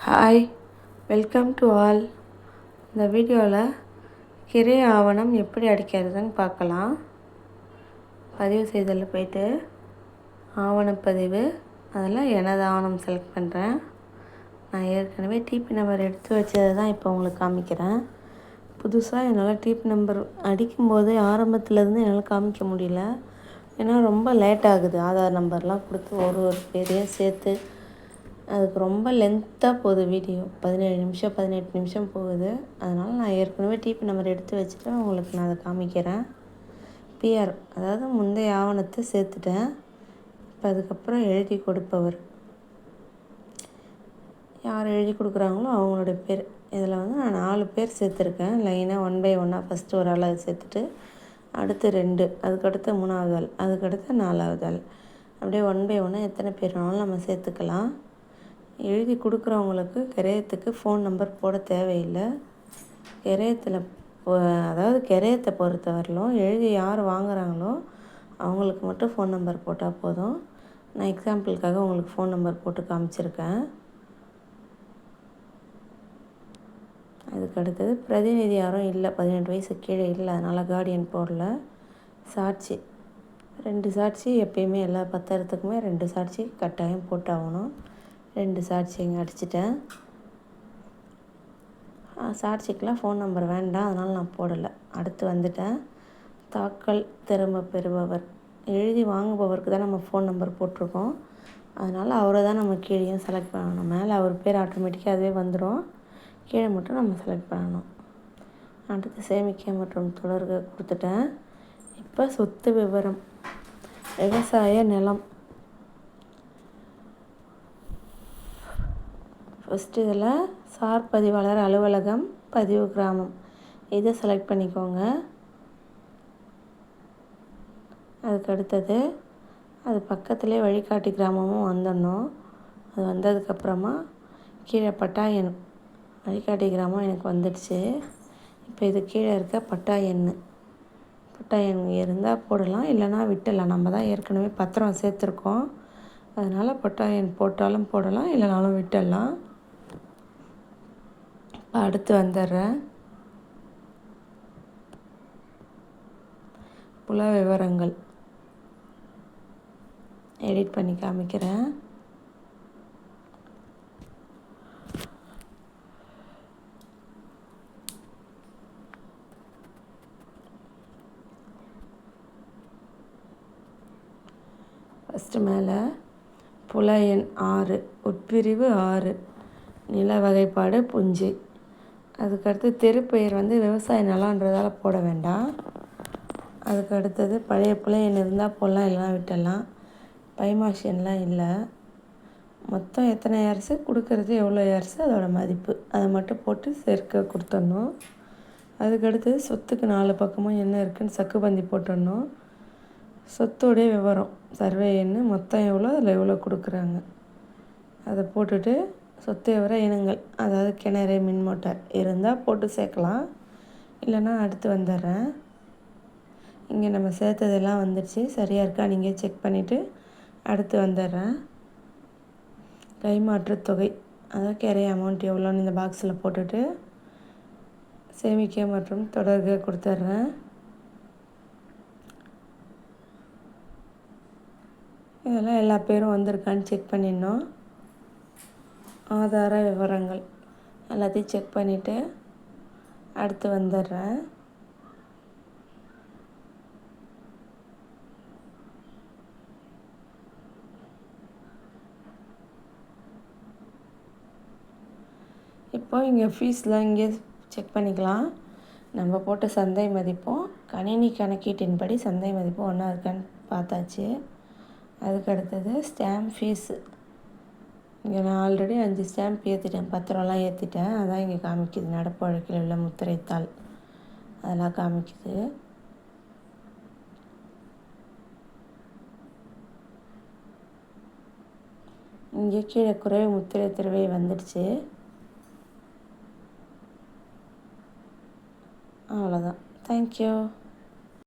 Hi, welcome to all. இந்த வீடியோவில் கிரை ஆவணம் எப்படி அடிக்கிறதுன்னு பார்க்கலாம். பதிவு செய்தலில் போய்ட்டு ஆவணப்பதிவு, அதில் எனது ஆவணம் செலக்ட் பண்ணுறேன். நான் ஏற்கனவே டிபி நம்பர் எடுத்து வச்சதை தான் இப்போ உங்களுக்கு காமிக்கிறேன். புதுசாக என்னால் டிபி நம்பர் அடிக்கும்போது ஆரம்பத்துலேருந்து என்னால் காமிக்க முடியல. ஏன்னா ரொம்ப லேட் ஆகுது. ஆதார் நம்பர்லாம் கொடுத்து ஒரு பேரையும் சேர்த்து அதுக்கு ரொம்ப லென்த்தாக போகுது வீடியோ. 17 நிமிஷம் 18 நிமிஷம் போகுது. அதனால் நான் ஏற்கனவே டிபி நம்பர் எடுத்து வச்சுட்டு உங்களுக்கு நான் அதை காமிக்கிறேன். பிஆர், அதாவது முந்தைய ஆவணத்தை சேர்த்துட்டேன். இப்போ அதுக்கப்புறம் எழுதி கொடுப்பவர் யார் எழுதி கொடுக்குறாங்களோ அவங்களுடைய பேர். இதில் நான் 4 பேர் சேர்த்துருக்கேன். லைனாக 1 பை 1 ஃபஸ்ட்டு ஒரு ஆள் அதை சேர்த்துட்டு, அடுத்து 2, அதுக்கடுத்து 3வது ஆள், அதுக்கடுத்து 4வது ஆள், அப்படியே 1 பை 1 எத்தனை பேர் வேணாலும் நம்ம சேர்த்துக்கலாம். எழுதி கொடுக்குறவங்களுக்கு கிரயத்துக்கு ஃபோன் நம்பர் போட தேவையில்லை. கிரயத்தை பொறுத்தவரையிலும் எழுதி யார் வாங்குகிறாங்களோ அவங்களுக்கு மட்டும் ஃபோன் நம்பர் போட்டால் போதும். நான் எக்ஸாம்பிளுக்காக உங்களுக்கு ஃபோன் நம்பர் போட்டு காமிச்சிருக்கேன். அதுக்கு அடுத்தது பிரதிநிதி யாரும் இல்லை, 18 வயசு கீழே இல்லை, அதனால் கார்டியன் போடல. சாட்சி, 2 சாட்சி எப்பயுமே எல்லா பத்திரத்துக்குமே 2 சாட்சி கட்டாயம் போட்டாகணும். 2 சாட்சி இங்கே அடிச்சிட்டேன். சாட்சிக்கெலாம் ஃபோன் நம்பர் வேண்டாம், அதனால் நான் போடலை. அடுத்து வந்துட்டேன். தாக்கல் திரும்ப பெறுபவர், எழுதி வாங்குபவருக்கு தான் நம்ம ஃபோன் நம்பர் போட்டிருக்கோம். அதனால் அவரை தான் நம்ம கீழேயும் செலக்ட் பண்ணணும். மேலே அவர் பேர் ஆட்டோமேட்டிக்காக அதுவே வந்துடும். கீழே மட்டும் நம்ம செலக்ட் பண்ணணும். அடுத்து சேமிக்க மற்றும் தொடர்க கொடுத்துட்டேன். இப்போ சொத்து விவரம், விவசாய நிலம். ஃபஸ்ட்டு இதில் சார் பதிவாளர் அலுவலகம், பதிவு கிராமம், இதை செலக்ட் பண்ணிக்கோங்க. அதுக்கு அடுத்தது அது பக்கத்துலேயே வழிகாட்டி கிராமமும் வந்துடணும். அது வந்ததுக்கப்புறமா கீழே பட்டா எண், வழிகாட்டி கிராமம் எனக்கு வந்துடுச்சு. இப்போ இது கீழே இருக்க பட்டா எண் இருந்தால் போடலாம், இல்லைனா விட்டுடலாம். நம்ம தான் ஏற்கனவே பத்திரம் சேர்த்துருக்கோம். அதனால் பட்டா எண் போட்டாலும் போடலாம், இல்லைனாலும் விட்டுடலாம். அடுத்து வந்துடுறேன். புல விவரங்கள் எடிட் பண்ணி காமிக்கிறேன். ஃபஸ்ட்டு மேலே புல எண் 6, உட்பிரிவு 6, நில வகைப்பாடு புஞ்சை. அதுக்கடுத்து தெருப்பெயர் விவசாய நிலன்றதால் போட வேண்டாம். அதுக்கு அடுத்தது பழைய புல எண் இருந்தால் போடலாம், இல்லைனா விட்டுடலாம். பைமாஷியன்லாம் இல்லை. மொத்தம் எத்தனை ஏர்ஸு கொடுக்கறது, எவ்வளோ ஏர்ஸு, அதோட மதிப்பு, அதை மட்டும் போட்டு சேர்க்க கொடுத்துடணும். அதுக்கடுத்தது சொத்துக்கு 4 பக்கமும் என்ன இருக்குதுன்னு சக்குபந்தி போட்டுடணும். சொத்தோடைய விவரம், சர்வே எண், மொத்தம் எவ்வளோ, அதில் எவ்வளோ கொடுக்குறாங்க அதை போட்டுட்டு சொத்து விவர இனங்கள், அதாவது கிணறு, மின் மோட்டார் இருந்தால் போட்டு சேர்க்கலாம், இல்லைன்னா அடுத்து வந்துடுறேன். இங்கே நம்ம சேர்த்ததெல்லாம் வந்துடுச்சு, சரியாக இருக்கா நீங்கள் செக் பண்ணிவிட்டு அடுத்து வந்துடுறேன். கைமாற்று தொகை, அதாவது கிரை அமௌண்ட் எவ்வளோன்னு இந்த பாக்ஸில் போட்டுட்டு சேமிக்க மற்றும் தொடர்க கொடுத்துட்றேன். இதெல்லாம் எல்லா பேரும் வந்திருக்கான்னு செக் பண்ணிடணும். ஆதார விவரங்கள் எல்லாத்தையும் செக் பண்ணிவிட்டு அடுத்து வந்துடுறேன். இப்போ இங்கே ஃபீஸ்லாம் இங்கே செக் பண்ணிக்கலாம். நம்ம போட்ட சந்தை மதிப்பும் கணினி கணக்கீட்டின்படி சந்தை மதிப்பும் ஒன்றா இருக்கான்னு பார்த்தாச்சு. அதுக்கு அடுத்தது ஸ்டாம்ப் ஃபீஸு. இங்கே நான் ஆல்ரெடி 5 ஸ்டாம்ப் ஏற்றிட்டேன், பத்திரம்லாம் ஏற்றிட்டேன். அதான் இங்கே காமிக்குது. நடப்பு வழக்கில் உள்ள முத்திரைத்தாள் அதெல்லாம் காமிக்குது. இங்கே கீழே குறைவு முத்திரை திருவை வந்துடுச்சு. அவ்வளோதான். தேங்க்யூ.